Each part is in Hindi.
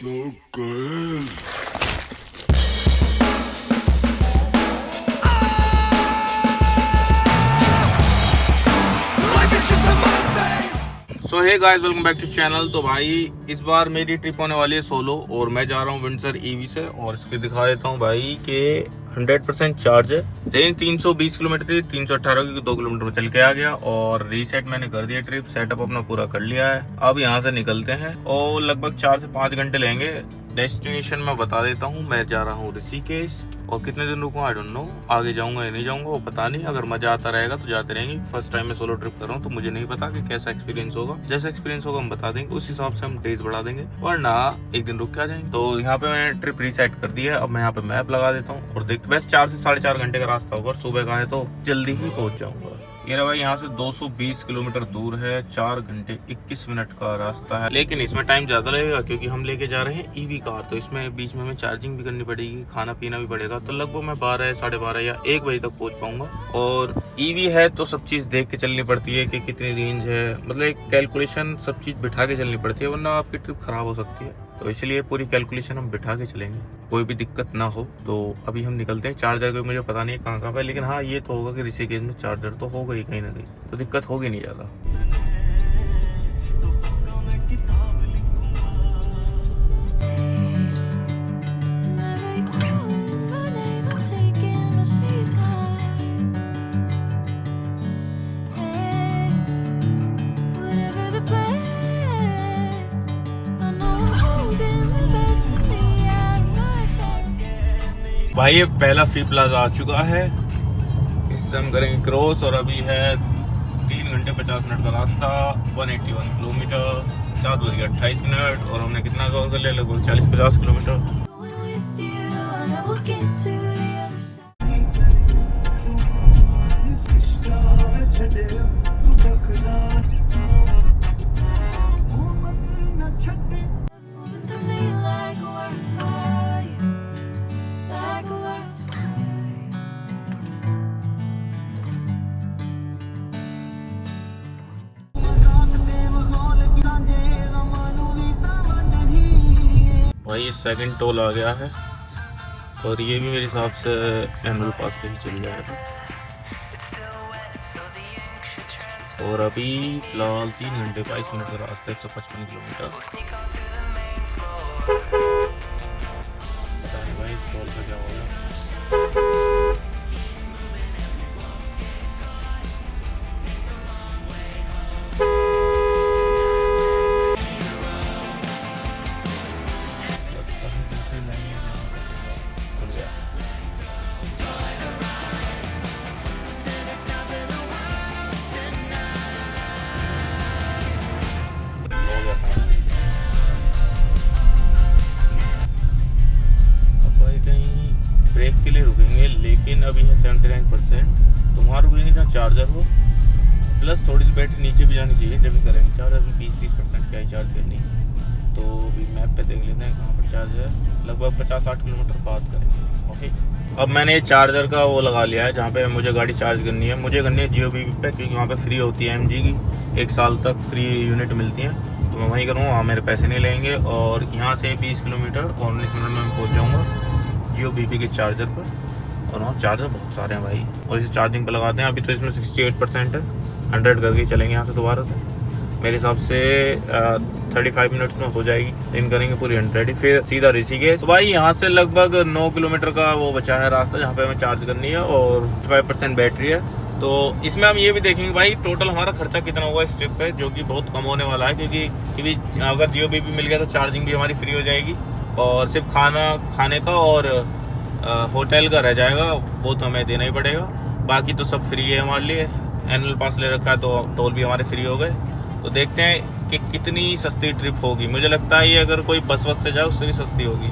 so good. So hey guys, welcome back to channel. तो भाई इस बार मेरी ट्रिप होने वाली है सोलो और मैं जा रहा हूँ विंडसर ईवी से। और इसके दिखा देता हूँ भाई कि 100% चार्ज है। ट्रेन 320 किलोमीटर थी, 318 की 2 किलोमीटर में चल के आ गया और रीसेट मैंने कर दिया। ट्रिप सेटअप अपना पूरा कर लिया है। अब यहाँ से निकलते हैं और लगभग 4 से 5 घंटे लेंगे। डेस्टिनेशन मैं बता देता हूँ, मैं जा रहा हूँ ऋषिकेश। और कितने दिन रुकूँ आई डोंट नो, आगे जाऊंगा या नहीं जाऊंगा वो पता नहीं। अगर मजा आता रहेगा तो जाते रहेंगे। फर्स्ट टाइम मैं सोलो ट्रिप कर रहा हूँ तो मुझे नहीं पता कि कैसा एक्सपीरियंस होगा। जैसा एक्सपीरियंस होगा हम बता देंगे, उस हिसाब से हम डेज बढ़ा देंगे, वरना एक दिन रुक के आ जाएंगे। तो यहाँ पे मैंने ट्रिप रीसेट कर दी है। अब मैं यहाँ पे मैप लगा देता हूँ और देखते, बस 4 से 4.5 घंटे का रास्ता होगा। सुबह का है तो जल्दी ही पहुंच जाऊंगा। ये रहा भाई, यहाँ से 220 किलोमीटर दूर है, 4 घंटे 21 मिनट का रास्ता है। लेकिन इसमें टाइम ज्यादा लगेगा क्योंकि हम लेके जा रहे हैं ईवी कार। तो इसमें बीच में हमें चार्जिंग भी करनी पड़ेगी, खाना पीना भी पड़ेगा। तो लगभग मैं 12, 12:30 या 1 बजे तक पहुंच पाऊंगा। और ईवी है तो सब चीज देख के चलनी पड़ती है कि कितनी रेंज है, मतलब एक कैलकुलेशन सब चीज बिठा के चलनी पड़ती है, वरना आपकी ट्रिप खराब हो सकती है। तो इसलिए पूरी कैलकुलेशन हम बिठा के चलेंगे, कोई भी दिक्कत ना हो। तो अभी हम निकलते हैं। चार्जर का मुझे पता नहीं है कहाँ पे, लेकिन हाँ ये तो होगा कि ऋषिकेश में चार्जर तो होगा ही कहीं ना कहीं, तो दिक्कत होगी नहीं ज़्यादा। भाई ये पहला फ्री प्लाजा आ चुका है, इससे हम करेंगे क्रॉस। और अभी है 3 घंटे 50 मिनट का रास्ता, 181 किलोमीटर, 7:28 और हमने कितना कवर कर लिया, लगभग 40-50 किलोमीटर। भाई ये सेकंड टोल आ गया है और ये भी मेरे हिसाब से एनुअल पास पे ही चल जाएगा। और अभी फिलहाल 3 घंटे 22 मिनट का रास्ता, 155 किलोमीटर। पता नहीं भाई इस टोल का क्या होगा। ब्रेक के लिए रुकेंगे, लेकिन अभी है 79%। तो वहाँ रुकेंगे जहाँ चार्जर हो, प्लस थोड़ी सी बैटरी नीचे भी जानी चाहिए जब भी करेंगे। चार्जर में 20-30% क्या ही चार्ज करनी। तो अभी मैप पे देख लेते हैं कहाँ पर चार्ज है। लगभग 50-60 किलोमीटर बाद करेंगे। ओके, अब मैंने चार्जर का वो लगा लिया है जहाँ पे मुझे गाड़ी चार्ज करनी है। मुझे करनी है जियो बीबी पे, क्योंकि वहाँ पे फ्री होती है MG की, 1 साल तक फ्री यूनिट मिलती है। तो मैं वहीं करूँगा, वहाँ मेरे पैसे नहीं लेंगे। और यहाँ से 20 किलोमीटर और 19 मिनट में मैं पहुँच जाऊँगा जियो बीबी के चार्जर पर। और वहाँ चार्जर बहुत सारे हैं भाई, और इसे चार्जिंग पर लगाते हैं। अभी तो इसमें 68% है, 100 करके चलेंगे यहाँ से दोबारा से। मेरे हिसाब से 35 मिनट्स में हो जाएगी। इन करेंगे पूरी 100, फिर सीधा ऋषिकेश। तो भाई यहाँ से लगभग 9 किलोमीटर का वो बचा है रास्ता जहाँ पे हमें चार्ज करनी है, और 5% बैटरी है। तो इसमें हम ये भी देखेंगे भाई टोटल हमारा खर्चा कितना हुआ इस ट्रिप पे, जो कि बहुत कम होने वाला है। क्योंकि अगर जियो बीबी मिल गया तो चार्जिंग भी हमारी फ्री हो जाएगी, और सिर्फ खाने का और होटल का रह जाएगा, वो तो हमें देना ही पड़ेगा। बाकी तो सब फ्री है हमारे लिए। एनुअल पास ले रखा है तो टोल भी हमारे फ्री हो गए। तो देखते हैं कि कितनी सस्ती ट्रिप होगी। मुझे लगता है ये अगर कोई बस से जाए उससे भी सस्ती होगी।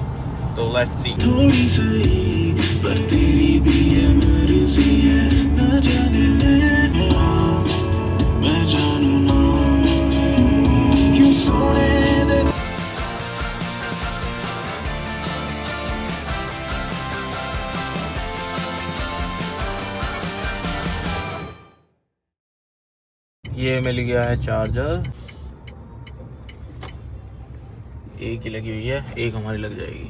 तो लेट्स सी। थोड़ी सही पर तेरी भी ये मर्जी है, ना जाने मैं जानू ना क्यों सोने दे। ये मिल गया है चार्जर। एक ही लगी हुई है, एक हमारी लग जाएगी।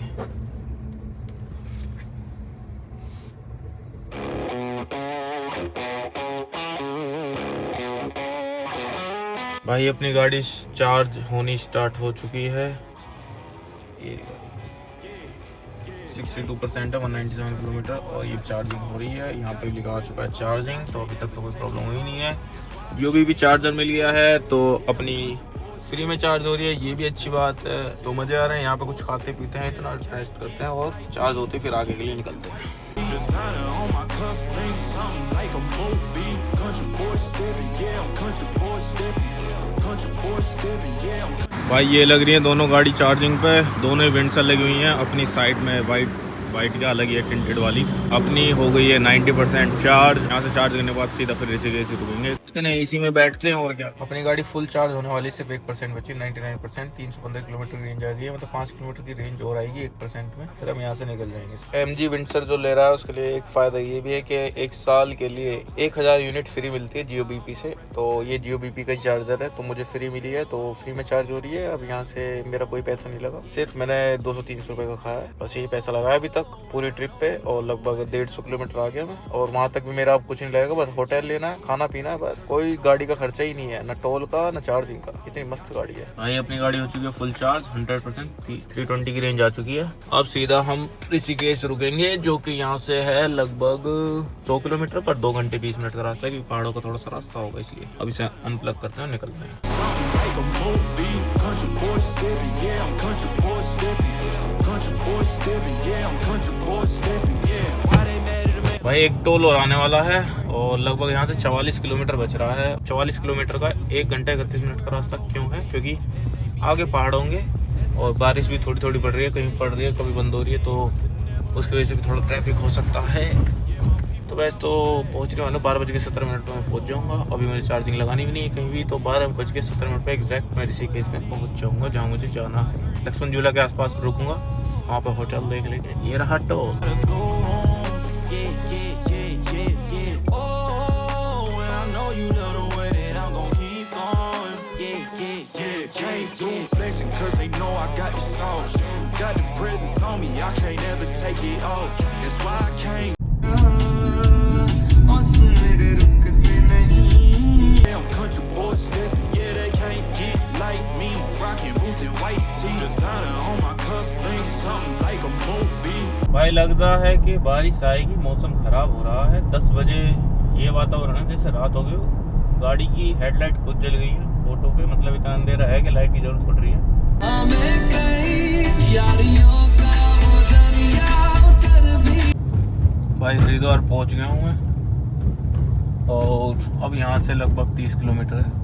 भाई अपनी गाड़ी चार्ज होनी स्टार्ट हो चुकी है। ये 62% है, 197 किलोमीटर, और ये चार्जिंग हो रही है। यहाँ पे लिखा आ चुका है चार्जिंग, तो अभी तक तो कोई प्रॉब्लम हुई नहीं है। जो भी चार्जर मिल गया है तो अपनी फ्री में चार्ज हो रही है, ये भी अच्छी बात है। तो मज़े आ रहे हैं। यहाँ पे कुछ खाते पीते हैं, इतना टेस्ट करते हैं और चार्ज होते फिर आगे के लिए निकलते हैं। भाई ये लग रही है दोनों गाड़ी चार्जिंग पे, दोनों विंडसर लगी हुई हैं अपनी साइड में। वाइट क्या अलग है टिंटेड वाली। अपनी हो गई है 90% चार्ज। यहाँ से चार्ज करने के बाद सीधा फिर ऋषिकेश रुकेंगे। इतने एसी में बैठते हैं और क्या। अपनी गाड़ी फुल चार्ज होने वाली, सिर्फ 1% बची, 99%। 315 किलोमीटर की रेंज आ गई है, मतलब 5 किलोमीटर की रेंज और आएगी 1% में, फिर हम यहाँ से निकल जाएंगे। MG विंडसर जो ले रहा है उसके लिए एक फ़ायदा ये भी है कि 1 साल के लिए 1000 यूनिट फ्री मिलती है Jio BP से। तो ये Jio BP का चार्जर है, तो मुझे फ्री मिली है, तो फ्री में चार्ज हो रही है। अब यहाँ से मेरा कोई पैसा नहीं लगा, सिर्फ मैंने 200-300 रुपये का खाया, बस यही पैसा लगाया अभी तक पूरी ट्रिप पे। और लगभग 150 किलोमीटर आ गया मैं, और वहाँ तक भी मेरा अब कुछ नहीं लगेगा। बस होटल लेना है, खाना पीना है, बस कोई गाड़ी का खर्चा ही नहीं है, ना टोल का ना चार्जिंग का। इतनी मस्त गाड़ी है भाई। अपनी गाड़ी हो चुकी है फुल चार्ज 100%, 320 की रेंज आ चुकी है। अब सीधा हम ऋषिकेश रुकेंगे, जो कि यहाँ से है लगभग 100 किलोमीटर पर 2 घंटे 20 मिनट का रास्ता है, क्योंकि पहाड़ों का थोड़ा सा रास्ता होगा, इसलिए अब इसे अनप्लग करते हैं, निकलते हैं। भाई एक टोल और आने वाला है, और लगभग यहाँ से 44 किलोमीटर बच रहा है। 44 किलोमीटर का 1 घंटे 31 मिनट का रास्ता क्यों है? क्योंकि आगे पहाड़ होंगे और बारिश भी थोड़ी थोड़ी पड़ रही है, कहीं पड़ रही है कभी बंद हो रही है, तो उसकी वजह से भी थोड़ा ट्रैफिक हो सकता है। तो वैसे तो पहुँचने वाला 12:17 में पहुँच जाऊँगा। अभी मुझे चार्जिंग लगानी भी नहीं है कहीं भी, तो 12:17 पे एग्जैक्ट मैं ऋषिकेश में पहुँच जाऊँगा, जहाँ मुझे जाना है। लक्ष्मण झूला के आसपास रुकूँगा, वहाँ पर होटल देख लेंगे। ये रहा टोल। भाई लगता है कि बारिश आएगी, मौसम खराब हो रहा है। 10 बजे ये वातावरण है जैसे रात हो गई। गाड़ी की हेडलाइट खुद जल गई है फोटो पे, मतलब इतना अंधेरा है कि लाइट की जरूरत पड़ रही है। भाई हरिद्वार पहुंच गया हूँ मैं, और अब यहाँ से लगभग 30 किलोमीटर है।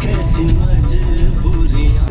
कैसी मजबूरियां।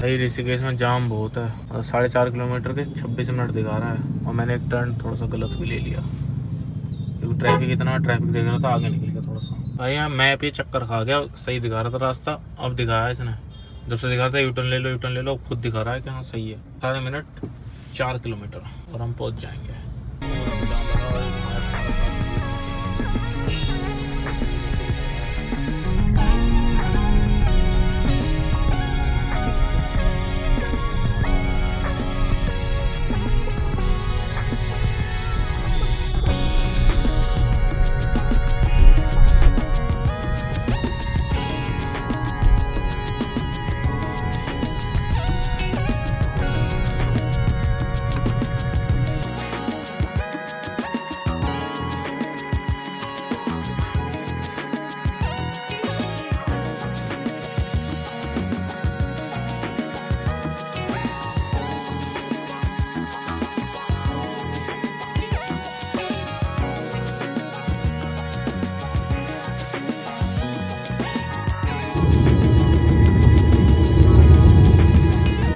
भाई ऋषिकेश में जाम बहुत है और 4.5 किलोमीटर के 26 मिनट दिखा रहा है और मैंने एक टर्न थोड़ा सा गलत भी ले लिया क्योंकि ट्रैफिक देख रहा था, आगे निकल गया थोड़ा सा। भाई यहाँ मैप ये चक्कर खा गया, सही दिखा रहा था रास्ता, अब दिखाया इसने, जब से दिखा था यूटर्न ले लो, अब खुद दिखा रहा है कि हाँ सही है। 18 मिनट 4 किलोमीटर और हम पहुँच जाएंगे।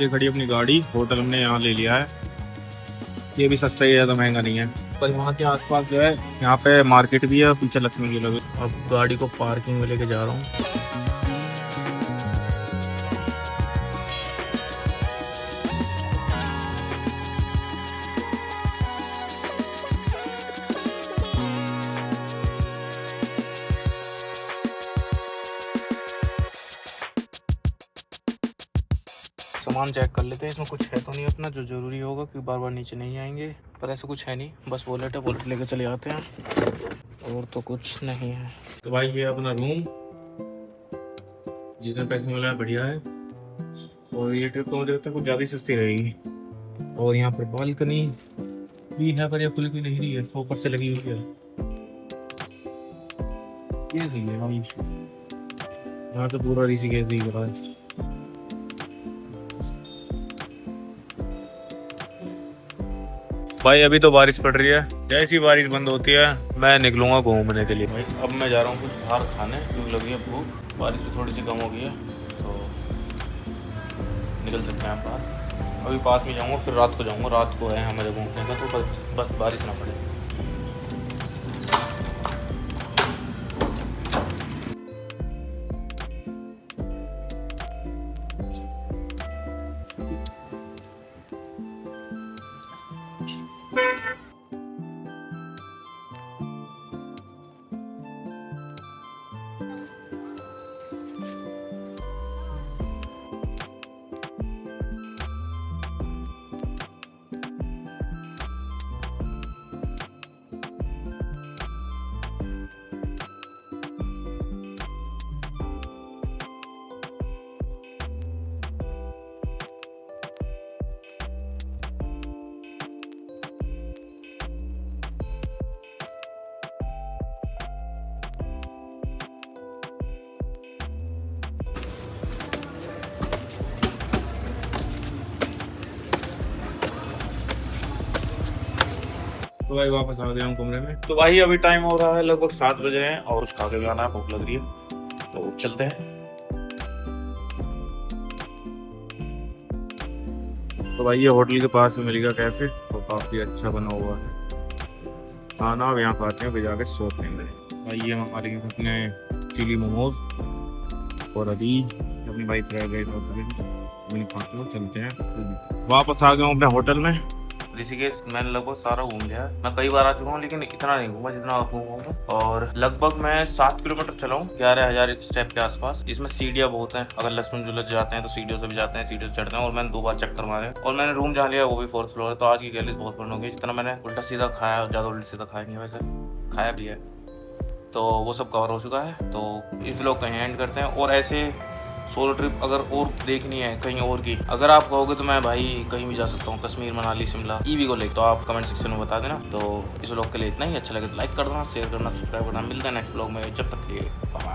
ये खड़ी अपनी गाड़ी, होटल हमने यहाँ ले लिया है। ये भी सस्ता ही है, ज़्यादा महंगा नहीं है। पर यहाँ के आसपास जो है, यहाँ पे मार्केट भी है, पीछे लक्ष्मी झूला भी। अब गाड़ी को पार्किंग में लेके जा रहा हूँ। सामान चेक कर लेते हैं, इसमें कुछ है तो नहीं अपना जो ज़रूरी होगा, क्योंकि बार बार नीचे नहीं आएंगे। पर ऐसा कुछ है नहीं, बस वॉलेट है, वॉलेट लेके चले जाते हैं और तो कुछ नहीं है। तो भाई ये अपना रूम, जितने पैसे मिला है बढ़िया है और ये ट्रिप तो मुझे लगता है कुछ ज़्यादा सस्ती रहेगी। और यहाँ पर बालकनी भी है पर यह खुली भी नहीं रही है, ऊपर से लगी हुई है। ये सही है भाई, यहाँ से पूरा ऋषिकेश दिख रहा है। भाई अभी तो बारिश पड़ रही है, जैसी बारिश बंद होती है मैं निकलूंगा घूमने के लिए। भाई अब मैं जा रहा हूँ कुछ बाहर खाने, क्योंकि लगी है भूख, बारिश भी थोड़ी सी कम हो गई है तो निकल सकते हैं बाहर। अभी पास में जाऊँगा, फिर रात को जाऊँगा, रात को है हमारे घूमने का, तो बस बारिश ना पड़े। तो भाई वापस आ गया हूँ कमरे में। तो भाई अभी टाइम हो रहा है लगभग 7 बज रहे हैं और कुछ खा के भी आना है, भूख लग रही है, तो चलते हैं। तो भाई ये होटल के पास में मिलेगा कैफे, तो काफ़ी अच्छा बना हुआ है खाना। अब यहाँ खाते हैं, जाके सोते हैं। भाई ये हमारे अपने चिली मोमोज और अभी अपनी बाइक फ्राइड राइस खाते हुए चलते हैं। वापस आ गया हूँ अपने होटल में। ऋषिकेश मैंने लगभग सारा घूम लिया है, मैं कई बार आ चुका हूँ लेकिन इतना नहीं घूमा जितना आप घूमा। और लगभग मैं 7 किलोमीटर चला हूँ, 11,000 स्टेप के आसपास। इसमें सीढ़ियाँ बहुत हैं, अगर लक्ष्मण झूला जाते हैं तो सीढ़ियों से भी जाते हैं, सीढ़ियों से चढ़ते हैं। और मैंने 2 बार चक्कर मारे और मैंने रूम जहाँ लिया वो भी 4th फ्लोर है। तो आज की गैलरी बहुत बड़ी होगी, जितना मैंने उल्टा सीधा खाया, ज़्यादा उल्टा सीधा खाया नहीं, वैसे खाया भी है, तो वो सब कवर हो चुका है। तो इस व्लॉग कहीं एंड करते हैं। और ऐसे सोलो ट्रिप अगर और देखनी है कहीं और की, अगर आप कहोगे तो मैं भाई कहीं भी जा सकता हूँ, कश्मीर, मनाली, शिमला, ईवी को लेकर, तो आप कमेंट सेक्शन में बता देना। तो इस व्लॉग के लिए इतना ही, अच्छा लगे तो लाइक कर देना, शेयर करना, सब्सक्राइब करना। मिलते हैं नेक्स्ट व्लॉग में, जब तक के लिए बाय।